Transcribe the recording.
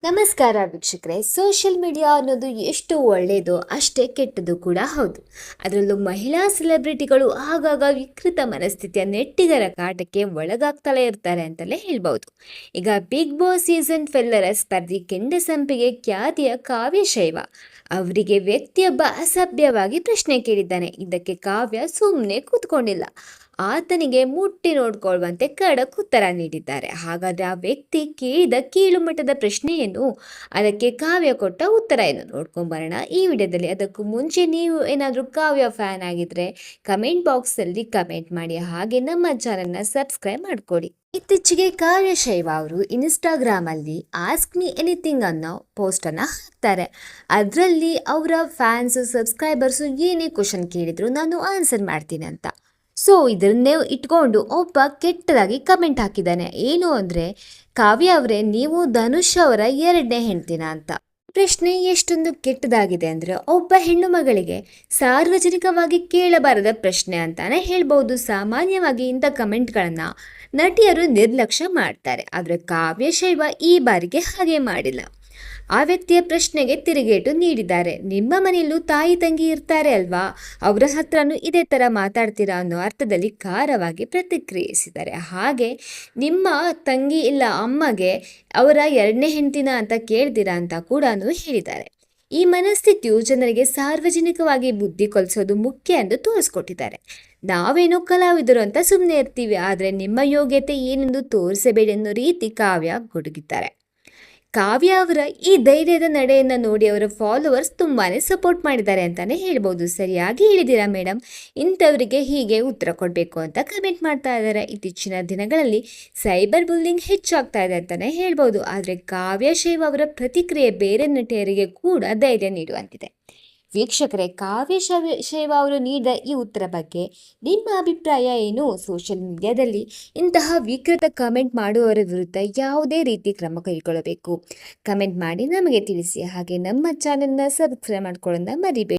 ನಮಸ್ಕಾರ ವೀಕ್ಷಕರೇ. Social media ಅನ್ನೋದು ಎಷ್ಟು ಒಳ್ಳೆಯದು ಅಷ್ಟೇ ಕೆಟ್ಟದ್ದು ಕೂಡ ಹೌದು. ಅದರಲ್ಲೂ ಮಹಿಳಾ ಸೆಲೆಬ್ರಿಟಿಗಳು ಆಗಾಗ ವಿಕೃತ ಮನಸ್ಥಿತಿಯ ನೆಟ್ಟಿಗರ ಕಾಟಕ್ಕೆ ಒಳಗಾಗ್ತಲೇ ಇರ್ತಾರೆ ಅಂತಲೇ ಹೇಳ್ಬೋದು. ಈಗ ಬಿಗ್ ಬಾಸ್ ಸೀಸನ್ 12ರ ಸ್ಪರ್ಧಿ ಕೆಂಡಸಂಪಿಗೆ ಖ್ಯಾತಿಯ ಕಾವ್ಯ ಶೈವ ಅವರಿಗೆ ವ್ಯಕ್ತಿಯೊಬ್ಬ ಅಸಭ್ಯವಾಗಿ ಪ್ರಶ್ನೆ ಕೇಳಿದ್ದಾನೆ. ಇದಕ್ಕೆ ಕಾವ್ಯ ಸುಮ್ಮನೆ ಕೂತ್ಕೊಂಡಿಲ್ಲ, ಆತನಿಗೆ ಮುಟ್ಟಿ ನೋಡ್ಕೊಳ್ಳುವಂತೆ ಖಡಕ್ ಉತ್ತರ ನೀಡಿದ್ದಾರೆ. ಹಾಗಾದ್ರೆ ಆ ವ್ಯಕ್ತಿ ಕೇಳಿದ ಕೀಳು ಮಟ್ಟದ ಪ್ರಶ್ನೆಯನ್ನು, ಅದಕ್ಕೆ ಕಾವ್ಯ ಕೊಟ್ಟ ಉತ್ತರ ಏನು ನೋಡ್ಕೊಂಬರೋಣ ಈ ವಿಡಿಯೋದಲ್ಲಿ. ಅದಕ್ಕೂ ಮುಂಚೆ ನೀವು ಏನಾದರೂ ಕಾವ್ಯ ಫ್ಯಾನ್ ಆಗಿದ್ರೆ ಕಮೆಂಟ್ ಬಾಕ್ಸಲ್ಲಿ ಕಮೆಂಟ್ ಮಾಡಿ, ಹಾಗೆ ನಮ್ಮ ಚಾನಲ್ನ ಸಬ್ಸ್ಕ್ರೈಬ್ ಮಾಡ್ಕೊಳ್ಳಿ. ಇತ್ತೀಚೆಗೆ ಕಾವ್ಯ ಶೈವ ಅವರು ಇನ್ಸ್ಟಾಗ್ರಾಮಲ್ಲಿ ಆಸ್ಕ್ ಮೀ ಎನಿಥಿಂಗ್ ಅನ್ನೋ ಪೋಸ್ಟನ್ನು ಹಾಕ್ತಾರೆ. ಅದರಲ್ಲಿ ಅವರ ಫ್ಯಾನ್ಸು ಸಬ್ಸ್ಕ್ರೈಬರ್ಸು ಏನೇ ಕ್ವಶನ್ ಕೇಳಿದ್ರು ನಾನು ಆನ್ಸರ್ ಮಾಡ್ತೀನಿ ಅಂತ. ಸೊ ಇದನ್ನೇ ಇಟ್ಕೊಂಡು ಒಬ್ಬ ಕೆಟ್ಟದಾಗಿ ಕಮೆಂಟ್ ಹಾಕಿದ್ದಾನೆ. ಏನು ಅಂದರೆ, ಕಾವ್ಯ ಅವರೇ, ನೀವು ಧನುಷ್ ಅವರ 2ನೇ ಹೆಂಡ್ತಿನ ಅಂತ. ಪ್ರಶ್ನೆ ಎಷ್ಟೊಂದು ಕೆಟ್ಟದಾಗಿದೆ ಅಂದರೆ, ಒಬ್ಬ ಹೆಣ್ಣು ಮಗಳಿಗೆ ಸಾರ್ವಜನಿಕವಾಗಿ ಕೇಳಬಾರದ ಪ್ರಶ್ನೆ ಅಂತಾನೆ ಹೇಳ್ಬೋದು. ಸಾಮಾನ್ಯವಾಗಿ ಇಂಥ ಕಮೆಂಟ್ಗಳನ್ನು ನಟಿಯರು ನಿರ್ಲಕ್ಷ್ಯ ಮಾಡ್ತಾರೆ, ಆದರೆ ಕಾವ್ಯ ಶೈವ ಈ ಬಾರಿಗೆ ಹಾಗೆ ಮಾಡಿಲ್ಲ. ಆ ವ್ಯಕ್ತಿಯ ಪ್ರಶ್ನೆಗೆ ತಿರುಗೇಟು ನೀಡಿದ್ದಾರೆ. ನಿಮ್ಮ ಮನೆಯಲ್ಲೂ ತಾಯಿ ತಂಗಿ ಇರ್ತಾರೆ ಅಲ್ವಾ, ಅವರ ಹತ್ರನೂ ಇದೇ ಥರ ಮಾತಾಡ್ತೀರಾ ಅನ್ನೋ ಅರ್ಥದಲ್ಲಿ ಖಾರವಾಗಿ ಪ್ರತಿಕ್ರಿಯಿಸಿದ್ದಾರೆ. ಹಾಗೆ ನಿಮ್ಮ ತಂಗಿ ಇಲ್ಲ ಅಮ್ಮಗೆ ಅವರ 2ನೇ ಹೆಂಡ್ತಿನ ಅಂತ ಕೇಳ್ತೀರಾ ಅಂತ ಕೂಡ ಹೇಳಿದ್ದಾರೆ. ಈ ಮನಸ್ಥಿತಿಯು ಜನರಿಗೆ ಸಾರ್ವಜನಿಕವಾಗಿ ಬುದ್ಧಿ ಕಲಿಸೋದು ಮುಖ್ಯ ಎಂದು ತೋರಿಸ್ಕೊಟ್ಟಿದ್ದಾರೆ. ನಾವೇನೋ ಕಲಾವಿದರು ಅಂತ ಸುಮ್ಮನೆ ಇರ್ತೀವಿ, ಆದರೆ ನಿಮ್ಮ ಯೋಗ್ಯತೆ ಏನೆಂದು ತೋರಿಸಬೇಡಿ ಅನ್ನೋ ರೀತಿ ಕಾವ್ಯ ಗುಡುಗಿದ್ದಾರೆ. ಕಾವ್ಯ ಅವರ ಈ ಧೈರ್ಯದ ನಡೆಯನ್ನು ನೋಡಿ ಅವರ ಫಾಲೋವರ್ಸ್ ತುಂಬಾನೇ ಸಪೋರ್ಟ್ ಮಾಡಿದ್ದಾರೆ ಅಂತಾನೆ ಹೇಳ್ಬೋದು. ಸರಿಯಾಗಿ ಹೇಳಿದ್ದೀರಾ ಮೇಡಮ್, ಇಂಥವರಿಗೆ ಹೀಗೆ ಉತ್ತರ ಕೊಡಬೇಕು ಅಂತ ಕಮೆಂಟ್ ಮಾಡ್ತಾ ಇದ್ದಾರೆ. ಇತ್ತೀಚಿನ ದಿನಗಳಲ್ಲಿ ಸೈಬರ್ ಬುಲ್ಲಿಂಗ್ ಹೆಚ್ಚಾಗ್ತಾ ಇದೆ ಅಂತಾನೆ ಹೇಳ್ಬೋದು. ಆದರೆ ಕಾವ್ಯ ಶೈವ ಅವರ ಪ್ರತಿಕ್ರಿಯೆ ಬೇರೆ ನಟಿಯರಿಗೆ ಕೂಡ ಧೈರ್ಯ ನೀಡುವಂತಿದೆ. ವೀಕ್ಷಕರೇ, ಕಾವ್ಯ ಶೈವ ಅವರು ನೀಡಿದ ಈ ಉತ್ತರ ಬಗ್ಗೆ ನಿಮ್ಮ ಅಭಿಪ್ರಾಯ ಏನು? ಸೋಷಿಯಲ್ ಮೀಡಿಯಾದಲ್ಲಿ ಇಂತಹ ವಿಕೃತ ಕಮೆಂಟ್ ಮಾಡುವವರ ವಿರುದ್ಧ ಯಾವುದೇ ರೀತಿ ಕ್ರಮ ಕೈಗೊಳ್ಳಬೇಕು? ಕಮೆಂಟ್ ಮಾಡಿ ನಮಗೆ ತಿಳಿಸಿ. ಹಾಗೆ ನಮ್ಮ ಚಾನೆಲ್ನ ಸಬ್ಸ್ಕ್ರೈಬ್ ಮಾಡ್ಕೊಳ್ಳೋದನ್ನ ಮರಿಬೇಡಿ.